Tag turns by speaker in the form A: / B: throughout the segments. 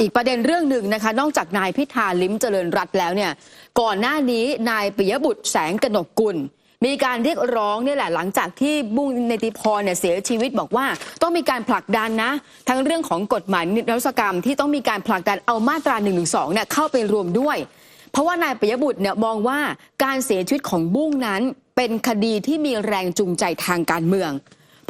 A: อีกประเด็นเรื่องหนึ่งนะคะนอกจากนายพิธาลิ้มเจริญรัตน์แล้วเนี่ยก่อนหน้านี้นายปิยบุตรแสงกนกกุลมีการเรียกร้องนี่แหละหลังจากที่บุ้งเนติพรเนี่ยเสียชีวิตบอกว่าต้องมีการผลักดันนะทั้งเรื่องของกฎหมายนิรโทษกรรมที่ต้องมีการผลักดันเอามาตรา112เนี่ยเข้าไปรวมด้วยเพราะว่านายปิยบุตรเนี่ยมองว่าการเสียชีวิตของบุ้งนั้นเป็นคดีที่มีแรงจูงใจทางการเมือง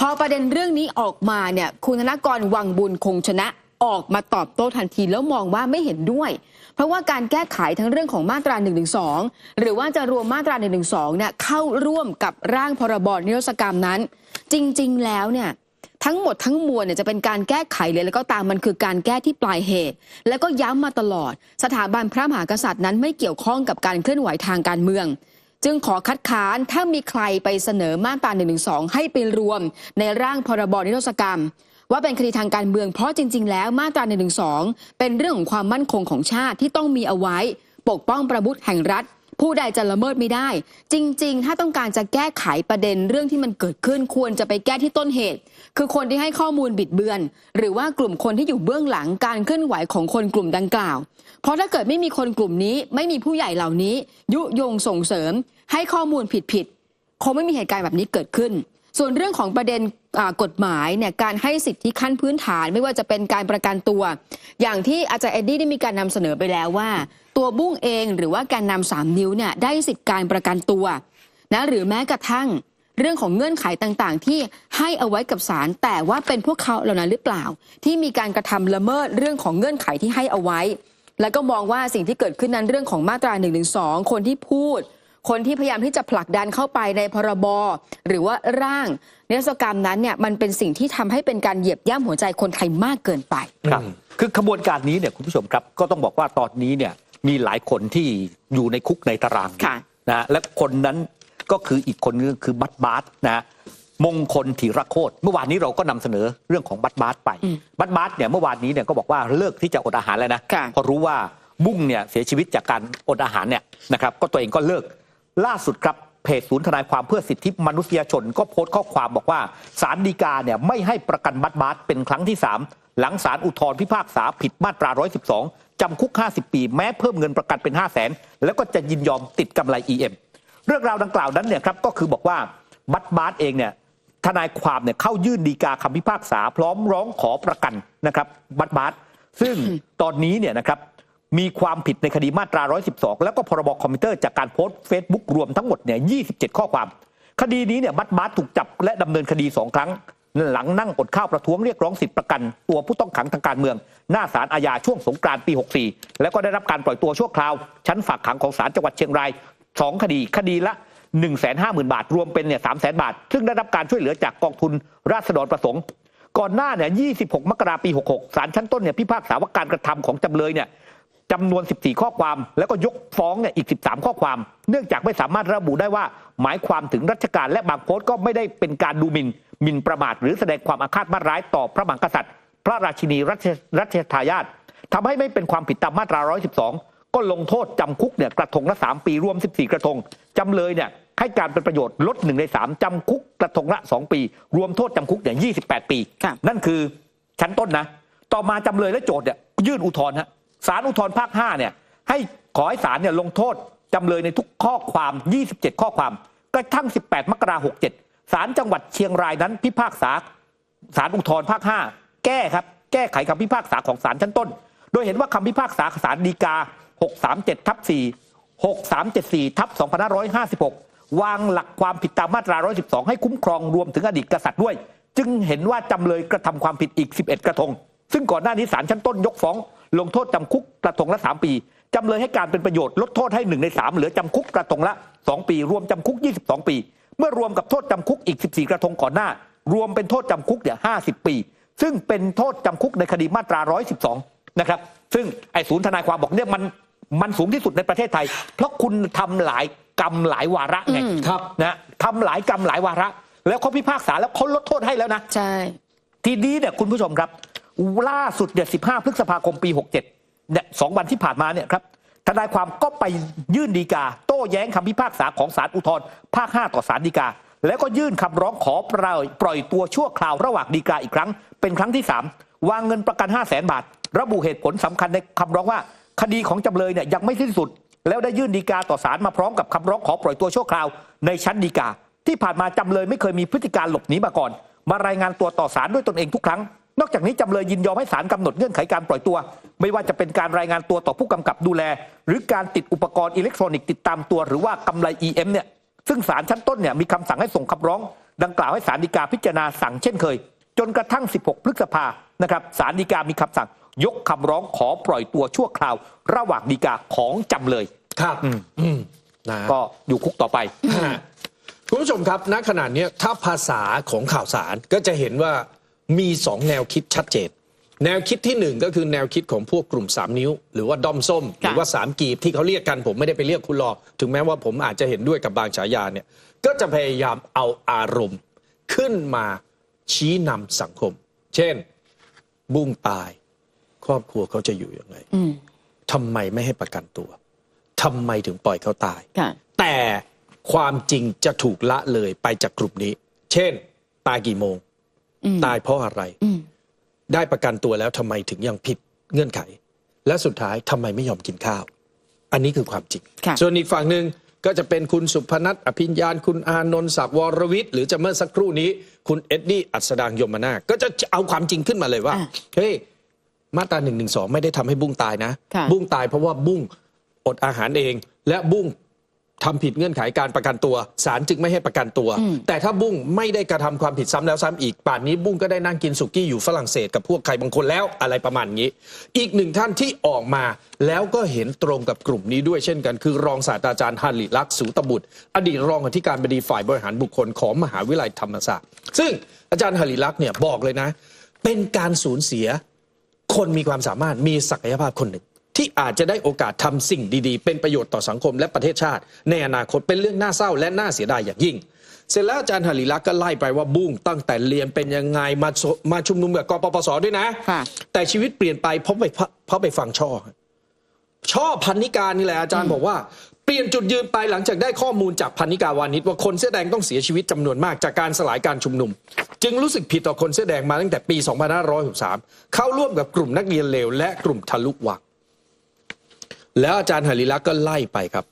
A: พอประเด็นเรื่องนี้ออกมาเนี่ยคุณธนกรวังบุญคงชนะออกมาตอบโต้ทันทีแล้วมองว่าไม่เห็นด้วยเพราะว่าการแก้ไขทั้งเรื่องของมาตรา112หรือว่าจะรวมมาตรา112เนี่ยเข้าร่วมกับร่างพรบนิรโทษกรรมนั้นจริงๆแล้วเนี่ยทั้งหมดทั้งมวลเนี่ยจะเป็นการแก้ไขเลยแล้วก็ตามมันคือการแก้ที่ปลายเหตุแล้วก็ย้ำมาตลอดสถาบันพระมหากษัตริย์นั้นไม่เกี่ยวข้องกับการเคลื่อนไหวทางการเมืองจึงขอคัดค้านถ้ามีใครไปเสนอมาตรา112ให้ไปรวมในร่างพรบนิรโทษกรรมว่าเป็นคดีทางการเมืองเพราะจริงๆแล้วมาตรา112เป็นเรื่องของความมั่นคงของชาติที่ต้องมีเอาไว้ปกป้องประมุขแห่งรัฐผู้ใดจะละเมิดไม่ได้จริงๆถ้าต้องการจะแก้ไขประเด็นเรื่องที่มันเกิดขึ้นควรจะไปแก้ที่ต้นเหตุคือคนที่ให้ข้อมูลบิดเบือนหรือว่ากลุ่มคนที่อยู่เบื้องหลังการเคลื่อนไหวของคนกลุ่มดังกล่าวเพราะถ้าเกิดไม่มีคนกลุ่มนี้ไม่มีผู้ใหญ่เหล่านี้ยุยงส่งเสริมให้ข้อมูลผิดคงไม่มีเหตุการณ์แบบนี้เกิดขึ้นส่วนเรื่องของประเด็นกฎหมายเนี่ยการให้สิทธิขั้นพื้นฐานไม่ว่าจะเป็นการประกันตัวอย่างที่อาจารย์เอ็ดดี้ได้มีการนำเสนอไปแล้วว่าตัวบุ้งเองหรือว่าแกนนำ3นิ้วเนี่ยได้สิทธิการประกันตัวนะหรือแม้กระทั่งเรื่องของเงื่อนไขต่างๆที่ให้เอาไว้กับศาลแต่ว่าเป็นพวกเขาเหล่านั้นหรือเปล่าที่มีการกระทำละเมิดเรื่องของเงื่อนไขที่ให้เอาไว้แล้วก็มองว่าสิ่งที่เกิดขึ้นนั้นเรื่องของมาตรา112คนที่พูดคนที่พยายามที่จะผลักดันเข้าไปในพรบหรือว่าร่างนิรโทษกรรมนั้นเนี่ยมันเป็นสิ่งที่ทำให้เป็นการเหยียบย่ำหัวใจคนไทยมากเกินไป
B: ครับคือขบวนการนี้เนี่ยคุณผู้ชมครับก็ต้องบอกว่าตอนนี้เนี่ยมีหลายคนที่อยู่ในคุกในตารางนะและคนนั้นก็คืออีกคนนึงคือบัตบาสนะมงคลธีรโคตรเมื่อวานนี้เราก็นำเสนอเรื่องของบัตบาสไปบัตบาสเนี่ยเมื่อวานนี้เนี่ยก็บอกว่าเลิกที่จะอดอาหารแล้วนะพอรู้ว่าบุ้งเนี่ยเสียชีวิตจากการอดอาหารเนี่ยนะครับก็ตัวเองก็เลิกล่าสุดครับเพจศูนย์ทนายความเพื่อสิทธิมนุษยชนก็โพสต์ข้อความบอกว่าศาลฎีกาเนี่ยไม่ให้ประกันบัตบาสเป็นครั้งที่3หลังศาลอุทธรณ์พิพากษาผิดมาตรา112จำคุก50ปีแม้เพิ่มเงินประกันเป็น500,000แล้วก็จะยินยอมติดกำไร EM เรื่องราวดังกล่าวนั้นเนี่ยครับก็คือบอกว่าบัตบาสเองเนี่ยทนายความเนี่ยเข้ายื่นฎีกาคำพิพากษาพร้อมร้องขอประกันนะครับบัตบาสซึ่งตอนนี้เนี่ยนะครับมีความผิดในคดีมาตรา112แล้วก็พรบคอมพิวเตอร์จากการโพสต์ Facebook รวมทั้งหมดเนี่ย27ข้อความคดีนี้เนี่ยบัตบาสถูกจับและดำเนินคดี2ครั้งหลังนั่งอดข้าวประท้วงเรียกร้องสิทธิประกันตัวผู้ต้องขังทางการเมืองหน้าศาลอาญาช่วงสงกรานต์ปี64แล้วก็ได้รับการปล่อยตัวชั่วคราวชั้นฝากขังของศาลจังหวัดเชียงราย2คดีละ 150,000 บาทรวมเป็นเนี่ย300,000 บาทซึ่งได้รับการช่วยเหลือจากกองทุนราษฎรประสงค์ก่อนหน้าเนี่ย26 มกราคมปี66ศาลชั้นต้นเนี่ยพิพากษาว่าการกระทำของจำเลยเนี่ยจำนวน14ข้อความแล้วก็ยกฟ้องเนี่ยอีก13ข้อความเนื่องจากไม่สามารถระบุได้ว่าหมายความถึงราชการและบางโพสต์ก็ไม่ได้เป็นการดูหมิ่นประมาทหรือแสดงความอาฆาตมาร้ายต่อพระมหากษัตริย์พระราชินีรัชทายาททำให้ไม่เป็นความผิดตามมาตรา112ก็ลงโทษจำคุกเนี่ยกระทงละ3ปีรวม14กระทงจำเลยเนี่ยให้การเป็นประโยชน์ลด1 ใน 3จำคุกกระทงละ2ปีรวมโทษจำคุกเนี่ย28 ปีนั่นคือชั้นต้นนะต่อมาจำเลยและโจทย์เนี่ยยื่นอุทธรณ์ฮะศาลอุทธรณ์ภาค5เนี่ยให้ขอให้ศาลเนี่ยลงโทษจำเลยในทุกข้อความ27ข้อความกระทั่ง18 มกราคม 67ศาลจังหวัดเชียงรายนั้นพิพากษาศาลอุทธรณ์ภาค5แก้ไขคำพิพากษาของศาลชั้นต้นโดยเห็นว่าคำพิพากษาศาลฎีกา 637/4 6374/2556 วางหลักความผิดตามมาตรา112ให้คุ้มครองรวมถึงอดีตกษัตริย์ด้วยจึงเห็นว่าจำเลยกระทำความผิดอีก11กระทงซึ่งก่อนหน้านี้ศาลชั้นต้นยกฟ้องลงโทษจำคุกกระทงละ3ปีจำเลยให้การเป็นประโยชน์ลดโทษให้1 ใน 3เหลือจำคุกกระทงละ2ปีรวมจำคุก22ปีเมื่อรวมกับโทษจำคุกอีก14กระทงก่อนหน้ารวมเป็นโทษจำคุกเนี่ย50ปีซึ่งเป็นโทษจำคุกในคดีมาตรา112นะครับซึ่งไอ้ศูนย์ทนายความบอกเนี่ยมันสูงที่สุดในประเทศไทยเพราะคุณทำหลายกรรมหลายวาระไงนะทำหลายกรรมหลายวาระแล้วเขาพิพากษาแล้วเขาลดโทษให้แล้วนะใช่ทีนี้เนี่ยคุณผู้ชมครับล่าสุดเนี่ย15 พฤษภาคมปี67เนี่ย2 วันที่ผ่านมาเนี่ยครับทนายความก็ไปยื่นฎีกาโต้แย้งคำพิพากษาของศาลอุทธรณ์ภาค5ต่อศาลฎีกาแล้วก็ยื่นคำร้องขอปล่อยตัวชั่วคราวระหว่างฎีกาอีกครั้งเป็นครั้งที่3วางเงินประกัน500,000 บาท ระบุเหตุผลสำคัญในคำร้องว่าคดีของจำเลยเนี่ยยังไม่สิ้นสุดแล้วได้ยื่นฎีกาต่อศาลมาพร้อมกับคำร้องขอปล่อยตัวชั่วคราวในชั้นฎีกาที่ผ่านมาจำเลยไม่เคยมีพฤติการหลบหนีมาก่อนมารายงานตัวต่อศาลด้วยตนเองทุกครั้งนอกจากนี้จำเลยยินยอมให้ศาลกำหนดเงื่อนไขการปล่อยตัวไม่ว่าจะเป็นการรายงานตัวต่อผู้กำกับดูแลหรือการติดอุปกรณ์อิเล็กทรอนิกส์ติดตามตัวหรือว่ากำไร EM เนี่ยซึ่งศาลชั้นต้นเนี่ยมีคำสั่งให้ส่งคำร้องดังกล่าวให้ศาลฎีกาพิจารณาสั่งเช่นเคยจนกระทั่ง16 พฤษภานะครับศาลฎีกามีคำสั่งยกคำร้องขอปล่อยตัวชั่วคราวระหว่างฎีกาของจำเลย
C: ครับ
B: นะก็อยู่คุกต่อไป
C: คุณผู้ชมครับณขณะนี้ถ้าภาษาของข่าวสารก็จะเห็นว่ามี2แนวคิดชัดเจนแนวคิดที่1ก็คือแนวคิดของพวกกลุ่ม3นิ้วหรือว่าด้อมส้มหรือว่า3กีบที่เขาเรียกกันผมไม่ได้ไปเรียกคุณหรอกถึงแม้ว่าผมอาจจะเห็นด้วยกับบางฉายาเนี่ยก็จะพยายามเอาอารมณ์ขึ้นมาชี้นำสังคมเช่นบุ้งตายครอบครัวเขาจะอยู่ยังไงทำไมไม่ให้ประกันตัวทำไมถึงปล่อยเขาตายแต่ความจริงจะถูกละเลยไปจากกลุ่มนี้เช่นตายกี่โมงตายเพราะอะไรได้ประกันตัวแล้วทำไมถึงยังผิดเงื่อนไขและสุดท้ายทำไมไม่ยอมกินข้าวอันนี้คือความจริงส่วนอีกฝั่งหนึ่งก็จะเป็นคุณสุพนัทอภิญญาณคุณอานนท์ศักดิ์วรวิทย์หรือจะเมื่อสักครู่นี้คุณเอ็ดดี้อัศดางยมนาถก็จะเอาความจริงขึ้นมาเลยว่าเฮ้ยมาตรา112ไม่ได้ทำให้บุ้งตายนะบุ้งตายเพราะว่าบุ้งอดอาหารเองและบุ้งทำผิดเงื่อนไขการประกันตัวศาลจึงไม่ให้ประกันตัวแต่ถ้าบุ้งไม่ได้กระทำความผิดซ้ำแล้วซ้ำอีกป่านนี้บุ้งก็ได้นั่งกินสุกี้อยู่ฝรั่งเศสกับพวกใครบางคนแล้วอะไรประมาณนี้อีกหนึ่งท่านที่ออกมาแล้วก็เห็นตรงกับกลุ่มนี้ด้วยเช่นกันคือรองศาสตราจารย์หฤลักษณ์สูตบุตรอดีตรองอธิการบดีฝ่ายบริหารบุคคลของมหาวิทยาลัยธรรมศาสตร์ซึ่งอาจารย์หฤลักษณ์เนี่ยบอกเลยนะเป็นการสูญเสียคนมีความสามารถมีศักยภาพคนหนึ่งที่อาจจะได้โอกาสทำสิ่งดีๆเป็นประโยชน์ต่อสังคมและประเทศชาติในอนาคตเป็นเรื่องน่าเศร้าและน่าเสียดายอย่างยิ่งเสร็จแล้วอาจารย์หฤลักษณ์ก็ไล่ไปว่าบุ้งตั้งแต่เรียนเป็นยังไงมาชุมนุมกับกปปสด้วยนะแต่ชีวิตเปลี่ยนไปเพราะไปฟังช่อพันนิกานี่แหละอาจารย์บอกว่าเปลี่ยนจุดยืนไปหลังจากได้ข้อมูลจากพันนิกาวานิชว่าคนเสื้อแดงต้องเสียชีวิตจำนวนมากจากการสลายการชุมนุมจึงรู้สึกผิดต่อคนเสื้อแดงมาตั้งแต่ปี 2563 เข้าร่วมกับกลุ่มนักเรียนเลวและกลุ่มทะลุวังแล้วอาจารย์หฤลักษณ์ก็ไล่ไปครับ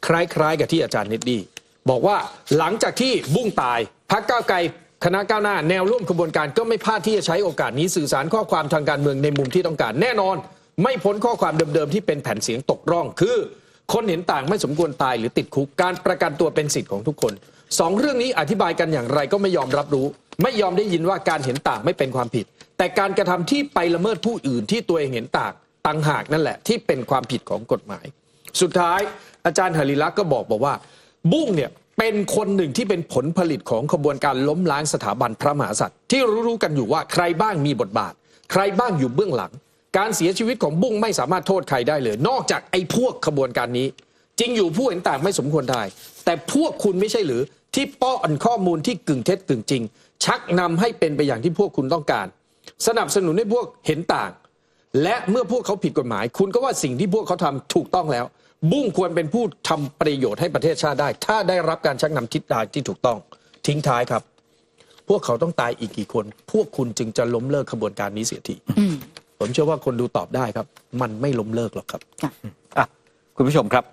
C: คล้ายๆกับที่อาจารย์เน็ดดี้บอกว่าหลังจากที่บุ้งตายพรรคก้าวไกลคณะก้าวหน้าแนวร่วมขบวนการก็ไม่พลาดที่จะใช้โอกาสนี้สื่อสารข้อความทางการเมืองในมุมที่ต้องการแน่นอนไม่พ้นข้อความเดิมๆที่เป็นแผ่นเสียงตกร่องคือคนเห็นต่างไม่สมควรตายหรือติดคุกการประกันตัวเป็นสิทธิ์ของทุกคน2เรื่องนี้อธิบายกันอย่างไรก็ไม่ยอมรับรู้ไม่ยอมได้ยินว่าการเห็นต่างไม่เป็นความผิดแต่การกระทำที่ไปละเมิดผู้อื่นที่ตัวเองเห็นต่างหากนั่นแหละที่เป็นความผิดของกฎหมายสุดท้ายอาจารย์หฤลักษณ์ก็บอกว่าบุ้งเนี่ยเป็นคนหนึ่งที่เป็นผลผลิตของขบวนการล้มล้างสถาบันพระมหากษัตริย์ที่รู้กันอยู่ว่าใครบ้างมีบทบาทใครบ้างอยู่เบื้องหลังการเสียชีวิตของบุ้งไม่สามารถโทษใครได้เลยนอกจากไอ้พวกขบวนการนี้จริงอยู่ผู้เห็นต่างไม่สมควรตายแต่พวกคุณไม่ใช่หรือที่ป้อนข้อมูลที่กึ่งเท็จกึ่งจริงชักนำให้เป็นไปอย่างที่พวกคุณต้องการสนับสนุนให้พวกเห็นต่างและเมื่อพวกเขาผิดกฎหมายคุณก็ว่าสิ่งที่พวกเขาทำถูกต้องแล้วบุ้งควรเป็นผู้ทำประโยชน์ให้ประเทศชาติได้ถ้าได้รับการชักนำทิศทางที่ถูกต้องทิ้งท้ายครับพวกเขาต้องตายอีกกี่คนพวกคุณจึงจะล้มเลิกขบวนการนี้เสียทีผมเชื่อว่าคนดูตอบได้ครับมันไม่ล้มเลิกหรอกครับ
B: คุณผู้ชมครับ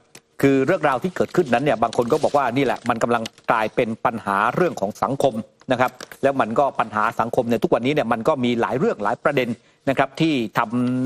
B: คือเรื่องราวที่เกิดขึ้นนั้นเนี่ยบางคนก็บอกว่านี่แหละมันกำลังกลายเป็นปัญหาเรื่องของสังคมนะครับแล้วมันก็ปัญหาสังคมเนี่ยทุกวันนี้เนี่ยมันก็มีหลายเรื่องหลายประเด็นนะครับที่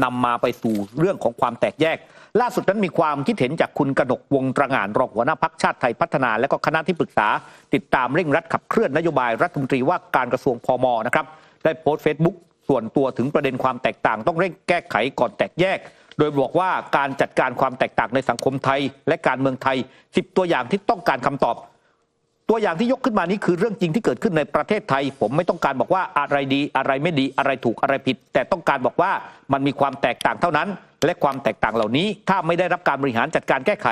B: นำมาไปสู่เรื่องของความแตกแยกล่าสุดนั้นมีความคิดเห็นจากคุณกนกวงศ์ตระหง่านรองหัวหน้าพรรคชาติไทยพัฒนาและก็คณะที่ปรึกษาติดตามเร่งรัดขับเคลื่อนนโยบายรัฐมนตรีว่าการกระทรวงพม.นะครับได้โพสต์ Facebook ส่วนตัวถึงประเด็นความแตกต่างต้องเร่งแก้ไขก่อนแตกแยกโดยบอกว่าการจัดการความแตกต่างในสังคมไทยและการเมืองไทย10ตัวอย่างที่ต้องการคำตอบตัวอย่างที่ยกขึ้นมานี้คือเรื่องจริงที่เกิดขึ้นในประเทศไทยผมไม่ต้องการบอกว่าอะไรดีอะไรไม่ดีอะไรถูกอะไรผิดแต่ต้องการบอกว่ามันมีความแตกต่างเท่านั้นและความแตกต่างเหล่านี้ถ้าไม่ได้รับการบริหารจัดการแก้ไข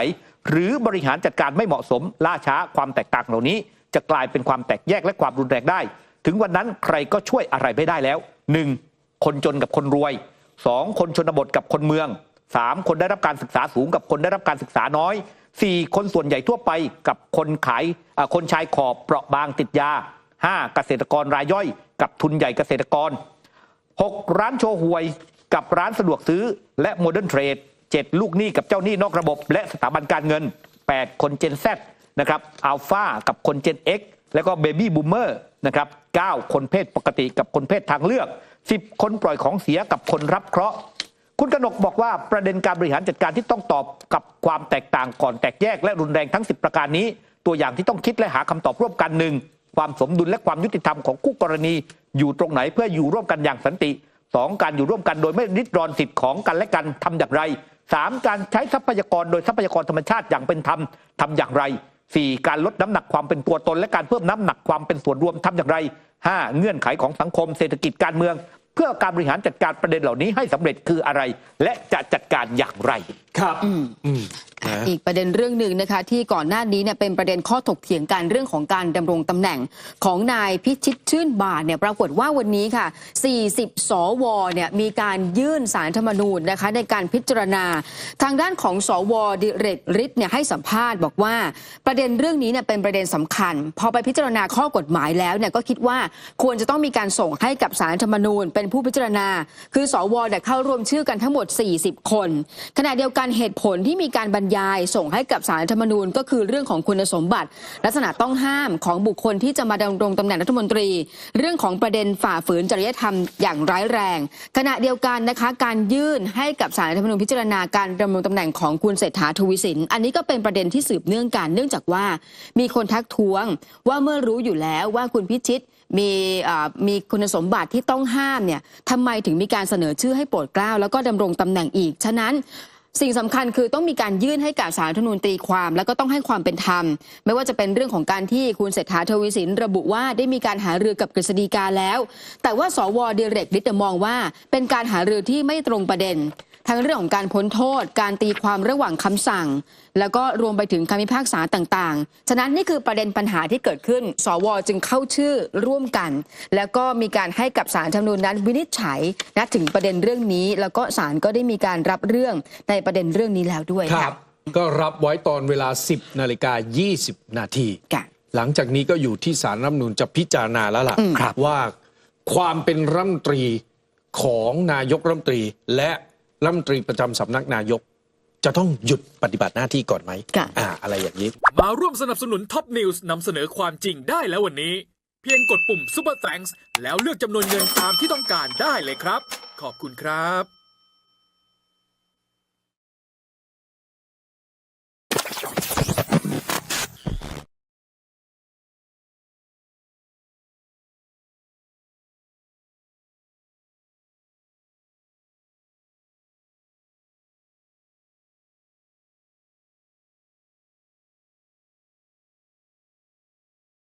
B: หรือบริหารจัดการไม่เหมาะสมล่าช้าความแตกต่างเหล่านี้จะกลายเป็นความแตกแยกและความรุนแรงได้ถึงวันนั้นใครก็ช่วยอะไรไม่ได้แล้ว 1. คนจนกับคนรวย 2. คนชนบทกับคนเมือง 3. คนได้รับการศึกษาสูงกับคนได้รับการศึกษาน้อย 4. คนส่วนใหญ่ทั่วไปกับคนชายขอบเปราะบางติดยา 5. เกษตรกรรายย่อยกับทุนใหญ่เกษตรกร 6. ร้านโชห่วย กับร้านสะดวกซื้อและโมเดิร์นเทรด 7 ลูกหนี้กับเจ้าหนี้นอกระบบและสถาบันการเงิน 8 คนเจน Z นะครับอัลฟากับคนเจน X แล้วก็เบบี้บูมเมอร์นะครับ 9 คนเพศปกติกับคนเพศทางเลือก 10 คนปล่อยของเสียกับคนรับเคราะห์คุณกนกบอกว่าประเด็นการบริหารจัดการที่ต้องตอบกับความแตกต่างก่อนแตกแยกและรุนแรงทั้ง 10 ประการนี้ตัวอย่างที่ต้องคิดและหาคำตอบร่วมกันหนึ่งความสมดุลและความยุติธรรมของคู่กรณีอยู่ตรงไหนเพื่ออยู่ร่วมกันอย่างสันติ 2 การอยู่ร่วมกันโดยไม่ริดรอนสิทธิ์ของกันและกันทำอย่างไร 3 การใช้ทรัพยากรโดยทรัพยากรธรรมชาติอย่างเป็นธรรมทำอย่างไร 4 การลดน้ำหนักความเป็นตัวตนและการเพิ่มน้ำหนักความเป็นส่วนรวมทำอย่างไร 5 เงื่อนไขของสังคมเศรษฐกิจการเมืองเพื่อการบริหารจัดการประเด็นเหล่านี้ให้สำเร็จคืออะไรและจะจัดการอย่างไร
C: ครับ
A: อีกประเด็นเรื่องหนึ่งนะคะที่ก่อนหน้านี้เนี่ยเป็นประเด็นข้อถกเถียงกันเรื่องของการดำรงตำแหน่งของนายพิชิตชื่นบานเนี่ยปรากฏว่าวันนี้ค่ะ40 สวเนี่ยมีการยื่นศาลรัฐธรรมนูญนะคะในการพิจารณาทางด้านของสวดิเรกฤทธิ์เนี่ยให้สัมภาษณ์บอกว่าประเด็นเรื่องนี้เนี่ยเป็นประเด็นสำคัญพอไปพิจารณาข้อกฎหมายแล้วเนี่ยก็คิดว่าควรจะต้องมีการส่งให้กับศาลรัฐธรรมนูญเป็นผู้พิจารณาคือสวเนี่ยเข้ารวมชื่อกันทั้งหมด40 คนขณะเดียวกันเหตุผลที่มีการบรรยายส่งให้กับศาลรัฐธรรมนูญก็คือเรื่องของคุณสมบัติลักษณะต้องห้ามของบุคคลที่จะมาดำรงตำแหน่งรัฐมนตรีเรื่องของประเด็นฝ่าฝืนจริยธรรมอย่างร้ายแรงขณะเดียวกันนะคะการยื่นให้กับศาลรัฐธรรมนูญพิจารณาการดำรงตำแหน่งของคุณเศรษฐาทวีสินอันนี้ก็เป็นประเด็นที่สืบเนื่องกันเนื่องจากว่ามีคนทักท้วงว่าเมื่อรู้อยู่แล้วว่าคุณพิชิตมีคุณสมบัติที่ต้องห้ามเนี่ยทำไมถึงมีการเสนอชื่อให้โปรดเกล้าแล้วก็ดำรงตำแหน่งอีกฉะนั้นสิ่งสำคัญคือต้องมีการยื่นให้กับศาลรัฐธรรมนูญตีความแล้วก็ต้องให้ความเป็นธรรมไม่ว่าจะเป็นเรื่องของการที่คุณเศรษฐาทวีสินระบุว่าได้มีการหารือกับกฤษฎีกาแล้วแต่ว่าสวดิเรกฤทธิ์มองว่าเป็นการหารือที่ไม่ตรงประเด็นทั้งเรื่องของการพ้นโทษการตีความระหว่างคำสั่งแล้วก็รวมไปถึงคำพิพากษาต่างๆฉะนั้นนี่คือประเด็นปัญหาที่เกิดขึ้นสวจึงเข้าชื่อร่วมกันแล้วก็มีการให้กับศาลรัฐธรรมนูญนั้นวินิจฉัยนะถึงประเด็นเรื่องนี้แล้วก็ศาลก็ได้มีการรับเรื่องในประเด็นเรื่องนี้แล้วด้วย
C: ครับก็รับไว้ตอนเวลา 10:20 นาทีหลังจากนี้ก็อยู่ที่ศาลรัฐธรรมนูญจะพิจารณาแล้วล่ะว่าความเป็นรัฐมนตรีของนายกรัฐมนตรีและรัฐมนตรีประจำสำนักนายกจะต้องหยุดปฏิบัติหน้าที่ก่อนไหมอะไรอย่างนี้
D: มาร่วมสนับสนุนท็อปนิวส์นำเสนอความจริงได้แล้ววันนี้เพียงกดปุ่ม Super Thanks แล้วเลือกจำนวนเงินตามที่ต้องการได้เลยครับขอบคุณครับ